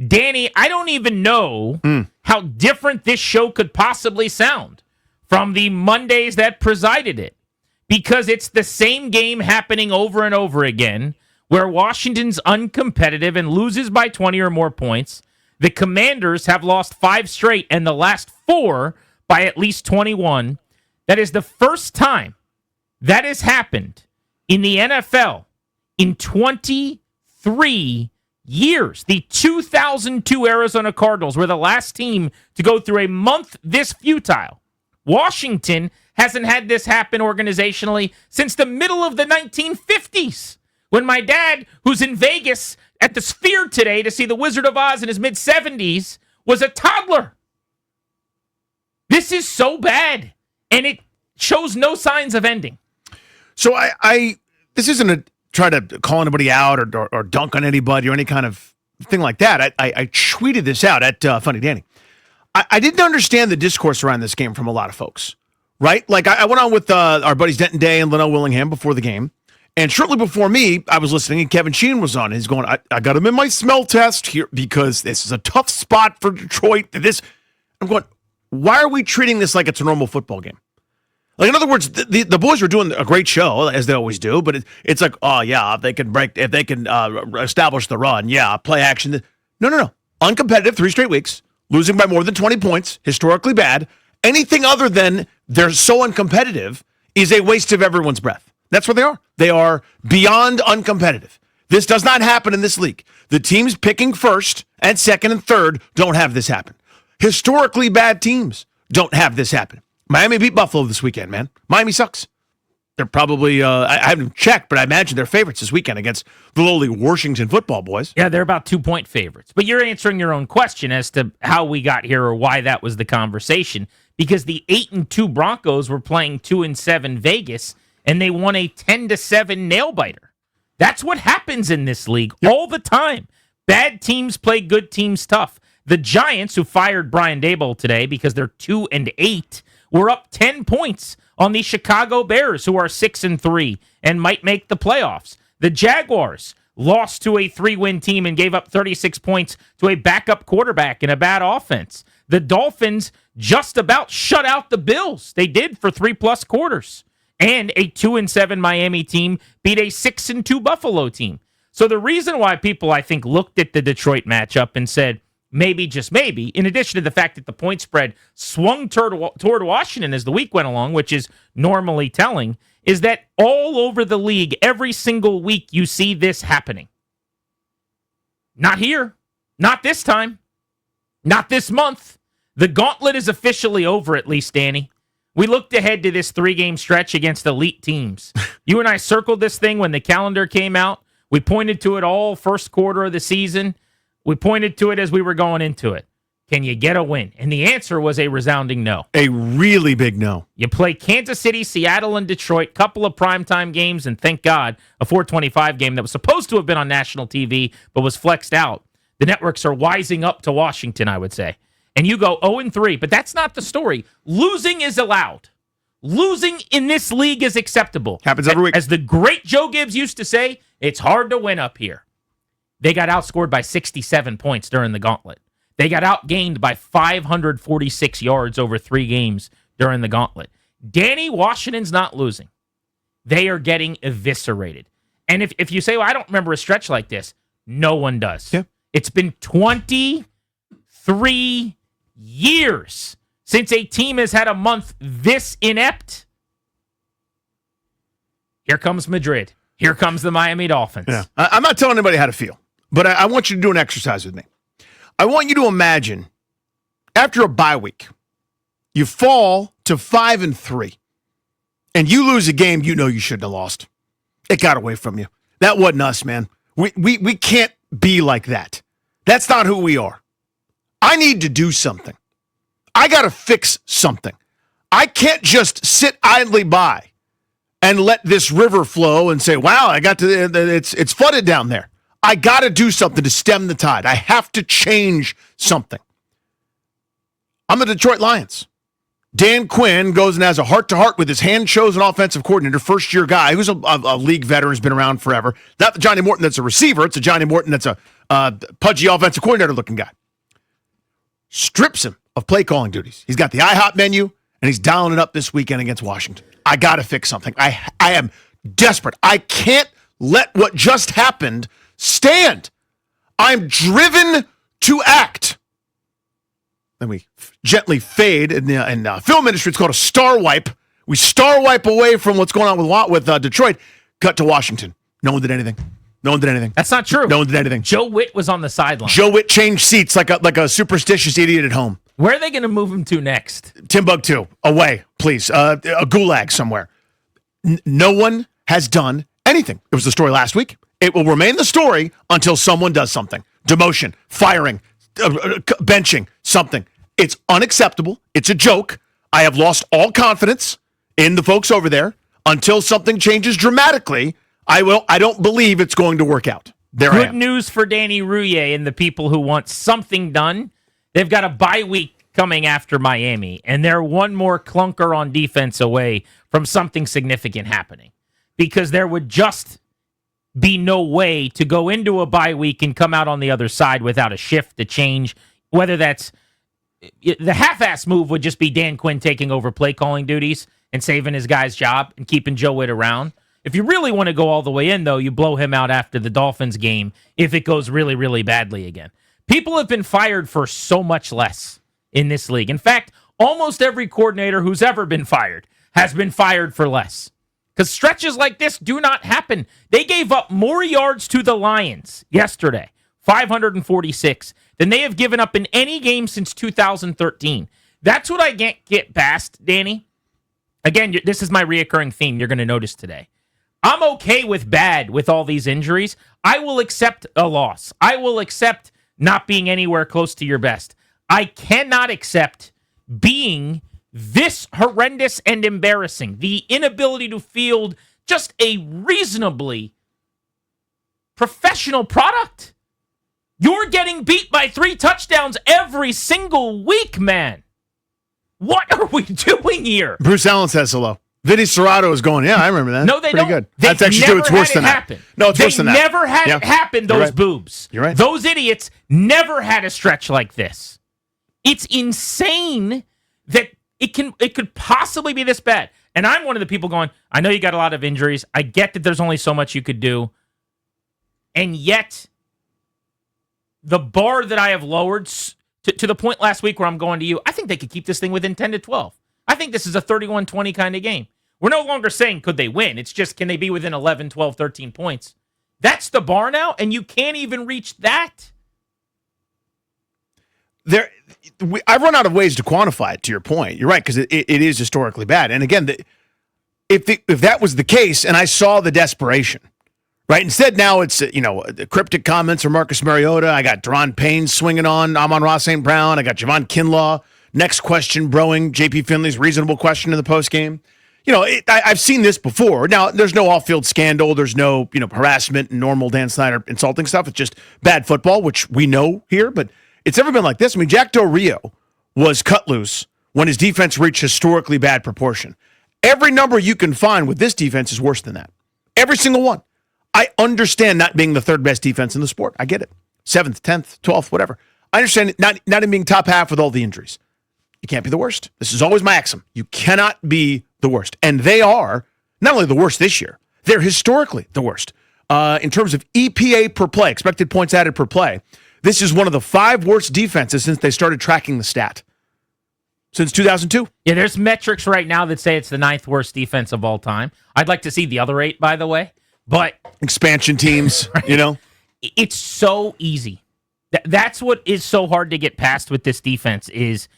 Danny, I don't even know how different this show could possibly sound from the Mondays that presided it, because it's the same game happening over and over again, where Washington's uncompetitive and loses by 20 or more points. The Commanders have lost 5 straight, and the last 4 by at least 21. That is the first time that has happened in the NFL in 23 years. The 2002 Arizona Cardinals were the last team to go through a month this futile. Washington hasn't had this happen organizationally since the middle of the 1950s, when my dad, who's in Vegas at the Sphere today to see The Wizard of Oz in his mid-70s, was a toddler. This is so bad, and it shows no signs of ending. So this isn't a try to call anybody out or dunk on anybody or any kind of thing like that. I tweeted this out at Funny Danny. I didn't understand the discourse around this game from a lot of folks, right? Like I went on with our buddies Denton Day and Linnell Willingham before the game. And shortly before me, I was listening, and Kevin Sheehan was on. He's going, I got him in my smell test here because this is a tough spot for Detroit. I'm going, why are we treating this like it's a normal football game? Like, in other words, the boys were doing a great show, as they always do, but it's like, oh, yeah, if they can establish the run, yeah, play action. No. Uncompetitive, 3 straight weeks, losing by more than 20 points, historically bad. Anything other than they're so uncompetitive is a waste of everyone's breath. That's what they are. They are beyond uncompetitive. This does not happen in this league. The teams picking first and second and third don't have this happen. Historically bad teams don't have this happen. Miami beat Buffalo this weekend, man. Miami sucks. They're probably, I haven't checked, but I imagine they're favorites this weekend against the lowly Washington football boys. Yeah, they're about 2-point favorites. But you're answering your own question as to how we got here or why that was the conversation, because the 8-2 Broncos were playing 2-7 Vegas, and they won a 10-7 nail-biter. That's what happens in this league all the time. Bad teams play good teams tough. The Giants, who fired Brian Daboll today because they're 2-8, were up 10 points on the Chicago Bears, who are 6-3 and might make the playoffs. The Jaguars lost to a 3-win team and gave up 36 points to a backup quarterback and a bad offense. The Dolphins just about shut out the Bills. They did for 3+ quarters. And a 2-7 Miami team beat a 6-2 Buffalo team. So the reason why people, I think, looked at the Detroit matchup and said, maybe, just maybe, in addition to the fact that the point spread swung toward Washington as the week went along, which is normally telling, is that all over the league, every single week, you see this happening. Not here. Not this time. Not this month. The gauntlet is officially over, at least, Danny. We looked ahead to this 3-game stretch against elite teams. You and I circled this thing when the calendar came out. We pointed to it all first quarter of the season. We pointed to it as we were going into it. Can you get a win? And the answer was a resounding no. A really big no. You play Kansas City, Seattle, and Detroit, couple of primetime games, and thank God, a 425 game that was supposed to have been on national TV but was flexed out. The networks are wising up to Washington, I would say. And you go 0-3, but that's not the story. Losing is allowed. Losing in this league is acceptable. Happens every week. As the great Joe Gibbs used to say, it's hard to win up here. They got outscored by 67 points during the gauntlet. They got outgained by 546 yards over 3 games during the gauntlet. Danny, Washington's not losing. They are getting eviscerated. And if you say, well, I don't remember a stretch like this, no one does. Yeah. It's been 23 years since a team has had a month this inept. Here comes Madrid. Here comes the Miami Dolphins. Yeah. I'm not telling anybody how to feel, but I want you to do an exercise with me. I want you to imagine after a bye week, you fall to 5-3, and you lose a game you know you shouldn't have lost. It got away from you. That wasn't us, man. We can't be like that. That's not who we are. I need to do something. I got to fix something. I can't just sit idly by and let this river flow and say, wow, it's flooded down there. I got to do something to stem the tide. I have to change something. I'm the Detroit Lions. Dan Quinn goes and has a heart-to-heart with his hand-chosen offensive coordinator, first-year guy who's a league veteran, has been around forever. Not the Johnny Morton that's a receiver. It's a Johnny Morton that's a pudgy offensive coordinator looking guy. Strips him of play calling duties. He's got the IHOP menu, and he's dialing it up this weekend against Washington. I got to fix something. I am desperate. I can't let what just happened stand. I'm driven to act. Then we gently fade. In film industry, it's called a star wipe. We star wipe away from what's going on with Detroit. Cut to Washington. No one did anything. That's not true. No one did anything. Joe Witt was on the sideline. Joe Witt changed seats like a superstitious idiot at home. Where are they going to move him to next? Timbuktu. Away, please. A gulag somewhere. No one has done anything. It was the story last week. It will remain the story until someone does something. Demotion, firing, benching, something. It's unacceptable. It's a joke. I have lost all confidence in the folks over there. Until something changes dramatically, I don't believe it's going to work out. Good news for Danny Rouillet and the people who want something done. They've got a bye week coming after Miami, and they're one more clunker on defense away from something significant happening. Because there would just be no way to go into a bye week and come out on the other side without a shift, a change. Whether that's the half-ass move would just be Dan Quinn taking over play calling duties and saving his guy's job and keeping Joe Witt around. If you really want to go all the way in, though, you blow him out after the Dolphins game if it goes really, really badly again. People have been fired for so much less in this league. In fact, almost every coordinator who's ever been fired has been fired for less. Because stretches like this do not happen. They gave up more yards to the Lions yesterday, 546, than they have given up in any game since 2013. That's what I can't get past, Danny. Again, this is my reoccurring theme you're going to notice today. I'm okay with bad with all these injuries. I will accept a loss. I will accept not being anywhere close to your best. I cannot accept being this horrendous and embarrassing. The inability to field just a reasonably professional product. You're getting beat by 3 touchdowns every single week, man. What are we doing here? Bruce Allen says hello. Vinny Serrato is going, yeah, I remember that. No, they Pretty don't. Good. That's actually true. It's worse than that. No, it's worse than that. They never had it happen, those boobs. You're right. Those idiots never had a stretch like this. It's insane that it could possibly be this bad. And I'm one of the people going, I know you got a lot of injuries. I get that there's only so much you could do. And yet, the bar that I have lowered to the point last week where I'm going to you, I think they could keep this thing within 10 to 12. I think this is a 31-20 kind of game. We're no longer saying could they win. It's just can they be within 11, 12, 13 points. That's the bar now, and you can't even reach that. I've run out of ways to quantify it, to your point. You're right, because it is historically bad. And again, if that was the case, and I saw the desperation, right? Instead, now it's the cryptic comments from Marcus Mariota. I got Deron Payne swinging on Amon-Ra St. Brown. I got Javon Kinlaw. Next question, broing J.P. Finley's reasonable question in the postgame. I've seen this before. Now, there's no off-field scandal. There's no harassment and normal Dan Snyder insulting stuff. It's just bad football, which we know here. But it's never been like this. I mean, Jack Del Rio was cut loose when his defense reached historically bad proportion. Every number you can find with this defense is worse than that. Every single one. I understand not being the third best defense in the sport. I get it. 7th, 10th, 12th, whatever. I understand not even being top half with all the injuries. You can't be the worst. This is always my axiom. You cannot be the worst. And they are not only the worst this year, they're historically the worst. In terms of EPA per play, expected points added per play, this is one of the 5 worst defenses since they started tracking the stat. Since 2002. Yeah, there's metrics right now that say it's the 9th worst defense of all time. I'd like to see the other 8, by the way. But expansion teams, right? It's so easy. That's what is so hard to get past with this defense is,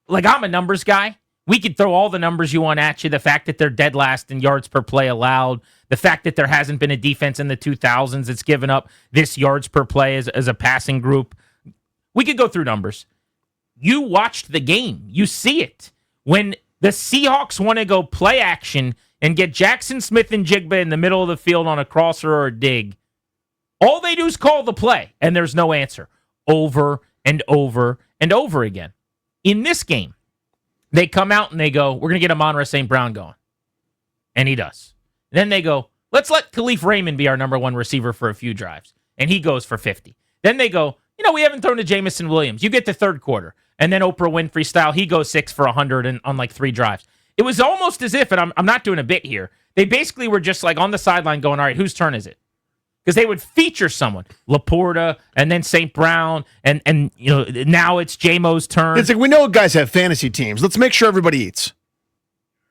like, I'm a numbers guy. We could throw all the numbers you want at you. The fact that they're dead last in yards per play allowed. The fact that there hasn't been a defense in the 2000s that's given up this yards per play as a passing group. We could go through numbers. You watched the game. You see it. When the Seahawks want to go play action and get Jackson Smith and Jigba in the middle of the field on a crosser or a dig, all they do is call the play, and there's no answer. Over and over and over again. In this game, they come out and they go, we're going to get Amon-Ra St. Brown going. And he does. Then they go, let's let Khalif Raymond be our number 1 receiver for a few drives. And he goes for 50. Then they go, we haven't thrown to Jamison Williams. You get to third quarter. And then Oprah Winfrey style, he goes 6 for 100 on like 3 drives. It was almost as if, and I'm not doing a bit here, they basically were just like on the sideline going, all right, whose turn is it? Because they would feature someone, Laporta, and then St. Brown, and now it's J-Mo's turn. It's like, we know guys have fantasy teams. Let's make sure everybody eats.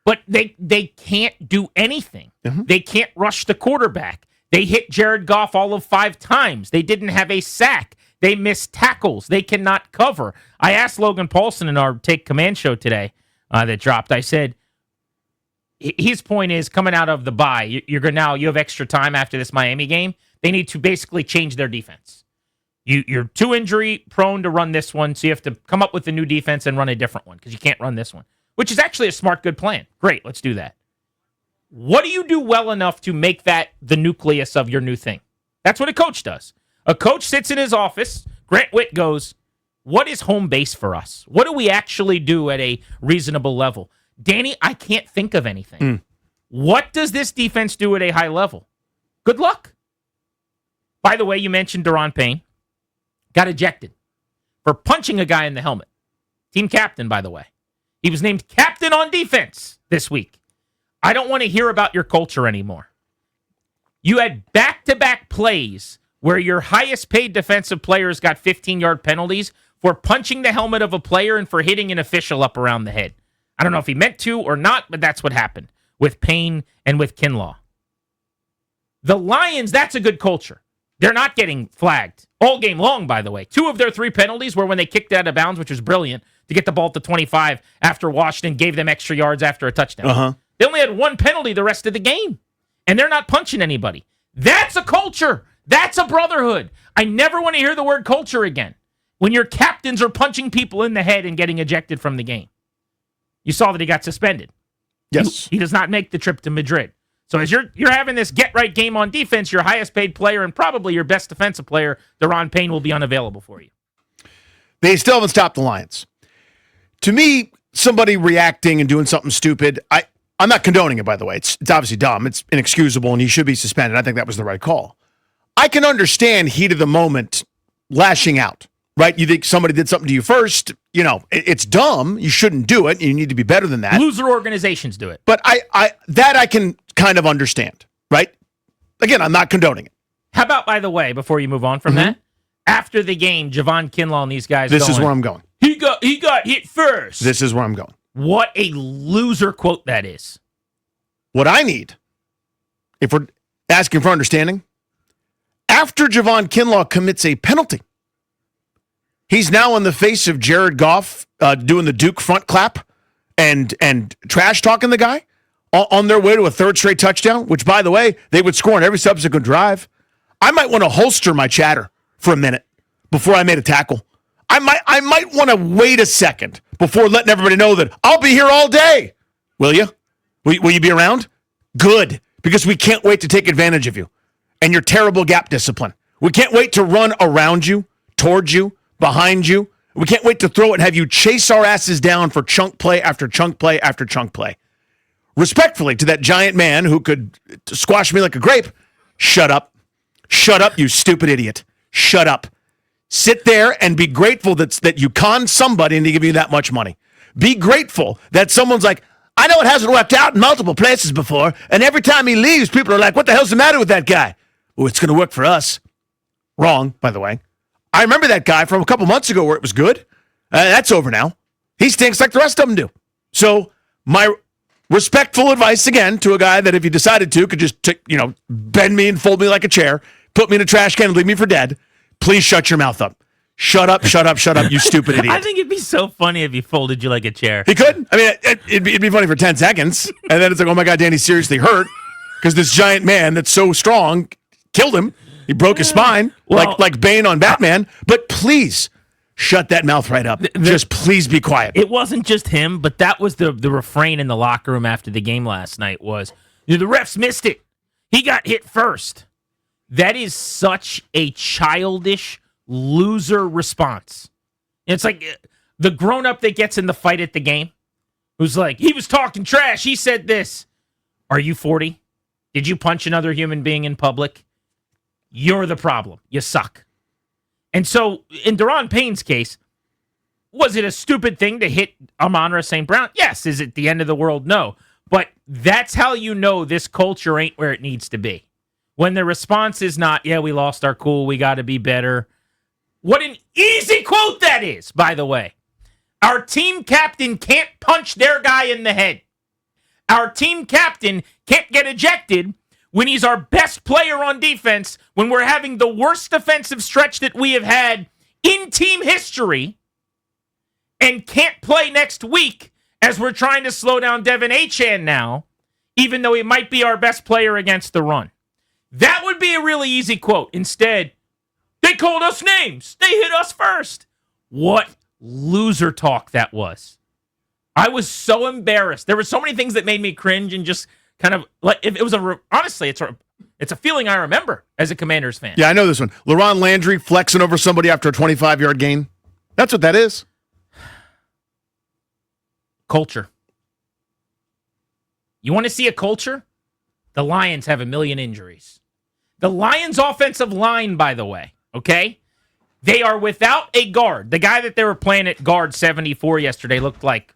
But they can't do anything. Mm-hmm. They can't rush the quarterback. They hit Jared Goff all of 5 times. They didn't have a sack. They missed tackles. They cannot cover. I asked Logan Paulson in our Take Command show today that dropped. I said, his point is coming out of the bye, you have extra time after this Miami game. They need to basically change their defense. You're too injury prone to run this one, so you have to come up with a new defense and run a different one because you can't run this one, which is actually a smart, good plan. Great, let's do that. What do you do well enough to make that the nucleus of your new thing? That's what a coach does. A coach sits in his office. Grant Witt goes, what is home base for us? What do we actually do at a reasonable level? Danny, I can't think of anything. What does this defense do at a high level? Good luck. By the way, you mentioned Daron Payne. Got ejected for punching a guy in the helmet. Team captain, by the way. He was named captain on defense this week. I don't want to hear about your culture anymore. You had back-to-back plays where your highest paid defensive players got 15-yard penalties for punching the helmet of a player and for hitting an official up around the head. I don't know if he meant to or not, but that's what happened with Payne and with Kinlaw. The Lions, that's a good culture. They're not getting flagged all game long, by the way. 2 of their 3 penalties were when they kicked out of bounds, which was brilliant, to get the ball to 25 after Washington gave them extra yards after a touchdown. Uh-huh. They only had 1 penalty the rest of the game, and they're not punching anybody. That's a culture. That's a brotherhood. I never want to hear the word culture again when your captains are punching people in the head and getting ejected from the game. You saw that he got suspended. Yes. He does not make the trip to Madrid. So as you're having this get-right game on defense, your highest-paid player and probably your best defensive player, Daron Payne, will be unavailable for you. They still haven't stopped the Lions. To me, somebody reacting and doing something stupid, I'm not condoning it, by the way. It's obviously dumb. It's inexcusable, and he should be suspended. I think that was the right call. I can understand heat of the moment lashing out, right? You think somebody did something to you first. It's dumb. You shouldn't do it. You need to be better than that. Loser organizations do it. But I can kind of understand, right? Again, I'm not condoning it. How about, by the way, before you move on from that, after the game, Javon Kinlaw and these guys This is where I'm going. He got hit first. This is where I'm going. What a loser quote that is. What I need, if we're asking for understanding, after Javon Kinlaw commits a penalty, he's now in the face of Jared Goff doing the Duke front clap and trash talking the guy on their way to a 3rd straight touchdown, which, by the way, they would score on every subsequent drive. I might want to holster my chatter for a minute before I made a tackle. I might want to wait a second before letting everybody know that I'll be here all day. Will you? Will you be around? Good, because we can't wait to take advantage of you and your terrible gap discipline. We can't wait to run around you, towards you, behind you. We can't wait to throw it and have you chase our asses down for chunk play after chunk play after chunk play. Respectfully to that giant man who could squash me like a grape, shut up. Shut up, you stupid idiot. Shut up. Sit there and be grateful that you conned somebody into giving you that much money. Be grateful that someone's like, I know it hasn't worked out in multiple places before, and every time he leaves, people are like, what the hell's the matter with that guy? Oh, it's going to work for us. Wrong, by the way. I remember that guy from a couple months ago where it was good. That's over now. He stinks like the rest of them do. So my respectful advice, again, to a guy that if he decided to, could just bend me and fold me like a chair, put me in a trash can and leave me for dead. Please shut your mouth up. Shut up, shut up, shut up, you stupid idiot. I think it'd be so funny if he folded you like a chair. He could. I mean, it'd be funny for 10 seconds. And then it's like, oh my God, Danny's seriously hurt because this giant man that's so strong killed him. He broke his spine like Bane on Batman. But please shut that mouth right up. Just please be quiet. It wasn't just him, but that was the refrain in the locker room after the game last night was, the refs missed it. He got hit first. That is such a childish loser response. It's like the grown-up that gets in the fight at the game who's like, he was talking trash. He said this. Are you 40? Did you punch another human being in public? You're the problem. You suck. And so in Deron Payne's case, was it a stupid thing to hit Amon-Ra St. Brown? Yes. Is it the end of the world? No. But that's how you know this culture ain't where it needs to be. When the response is not, yeah, we lost our cool, we got to be better. What an easy quote that is, by the way. Our team captain can't punch their guy in the head. Our team captain can't get ejected when he's our best player on defense, when we're having the worst defensive stretch that we have had in team history, and can't play next week as we're trying to slow down Devin Achane now, even though he might be our best player against the run. That would be a really easy quote. Instead, they called us names. They hit us first. What loser talk that was. I was so embarrassed. There were so many things that made me cringe and just kind of like it was honestly, it's a feeling I remember as a Commanders fan. Yeah, I know this one. LaRon Landry flexing over somebody after a 25-yard gain. That's what that is. Culture. You want to see a culture? The Lions have 1 million injuries. The Lions' offensive line, by the way, okay? They are without a guard. The guy that they were playing at guard 74 yesterday looked like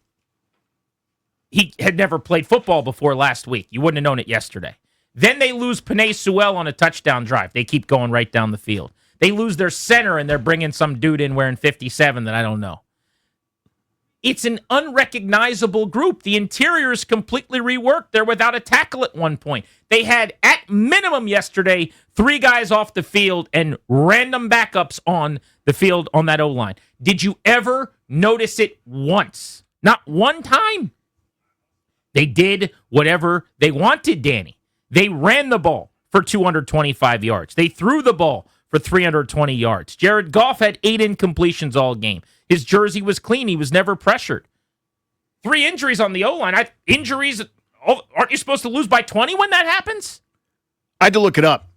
he had never played football before last week. You wouldn't have known it yesterday. Then they lose Penei Sewell on a touchdown drive. They keep going right down the field. They lose their center, and they're bringing some dude in wearing 57 that I don't know. It's an unrecognizable group. The interior is completely reworked. They're without a tackle at one point. They had, at minimum yesterday, 3 guys off the field and random backups on the field on that O-line. Did you ever notice it once? Not one time. They did whatever they wanted, Danny. They ran the ball for 225 yards. They threw the ball for 320 yards. Jared Goff had 8 incompletions all game. His jersey was clean. He was never pressured. 3 injuries on the O-line. Injuries, aren't you supposed to lose by 20 when that happens? I had to look it up.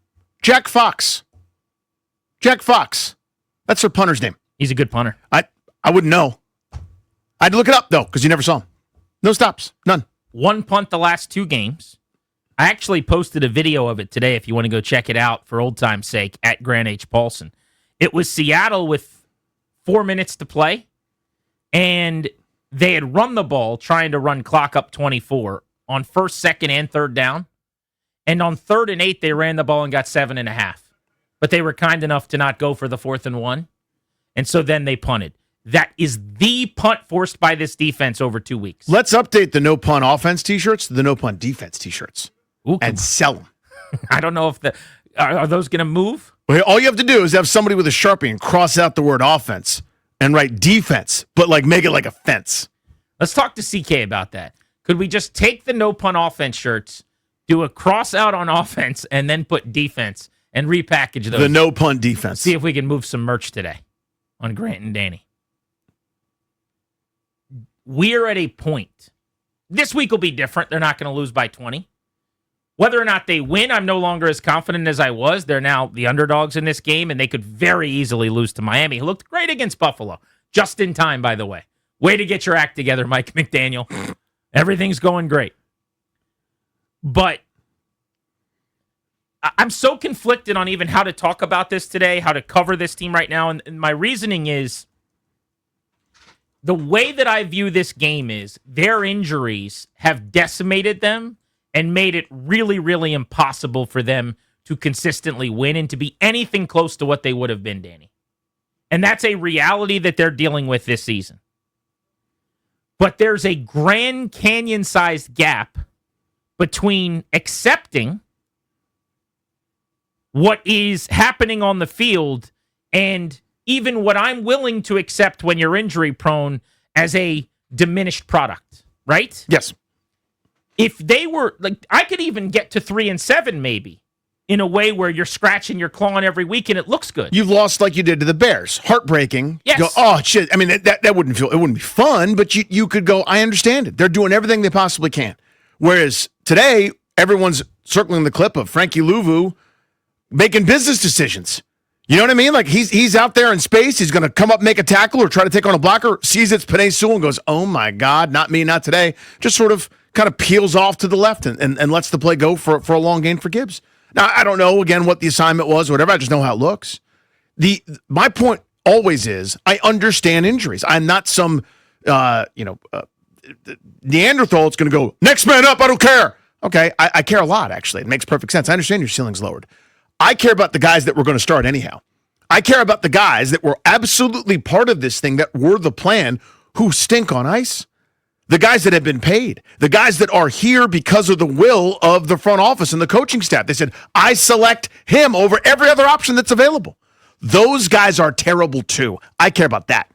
Jack Fox. Jack Fox. That's their punter's name. He's a good punter. I wouldn't know. I had to look it up, though, because you never saw him. No stops. None. 1 punt the last 2 games. I actually posted a video of it today if you want to go check it out for old time's sake at Grant H. Paulson. It was Seattle with 4 minutes to play, and they had run the ball trying to run clock up 24 on 1st, 2nd, and 3rd down. And on 3rd and 8, they ran the ball and got 7.5. But they were kind enough to not go for the 4th and 1. And so then they punted. That is the punt forced by this defense over 2 weeks. Let's update the no punt offense t-shirts to the no punt defense t-shirts. Ooh, and sell them. I don't know if are those going to move? Well, all you have to do is have somebody with a Sharpie and cross out the word offense and write defense, but like make it like a fence. Let's talk to CK about that. Could we just take the no punt offense shirts, do a cross out on offense, and then put defense and repackage those? The no punt defense. See if we can move some merch today on Grant and Danny. We're at a point. This week will be different. They're not going to lose by 20. Whether or not they win, I'm no longer as confident as I was. They're now the underdogs in this game, and they could very easily lose to Miami, who looked great against Buffalo. Just in time, by the way. Way to get your act together, Mike McDaniel. Everything's going great. But I'm so conflicted on even how to talk about this today, how to cover this team right now, and my reasoning is the way that I view this game is their injuries have decimated them and made it really, really impossible for them to consistently win and to be anything close to what they would have been, Danny. And that's a reality that they're dealing with this season. But there's a Grand Canyon-sized gap between accepting what is happening on the field and even what I'm willing to accept when you're injury-prone as a diminished product, right? Yes. If they were, like, I could even get to 3-7 maybe in a way where you're scratching your clawing every week and it looks good. You've lost like you did to the Bears. Heartbreaking. Yes. You go, oh, shit. I mean, that wouldn't feel, it wouldn't be fun, but you could go, I understand it. They're doing everything they possibly can. Whereas today, everyone's circling the clip of Frankie Louvu making business decisions. You know what I mean? Like he's out there in space. He's going to come up, make a tackle or try to take on a blocker, sees it's Penei Sewell and goes, oh my God, not me, not today. Just sort of kind of peels off to the left and lets the play go for a long gain for Gibbs. Now, I don't know, again, what the assignment was or whatever. I just know how it looks. My point always is I understand injuries. I'm not some Neanderthal that's going to go next man up. I don't care. Okay, I care a lot. Actually, it makes perfect sense. I understand your ceiling's lowered. I care about the guys that were going to start anyhow. I care about the guys that were absolutely part of this thing, that were the plan, who stink on ice. The guys that have been paid, the guys that are here because of the will of the front office and the coaching staff. They said, I select him over every other option that's available. Those guys are terrible too. I care about that.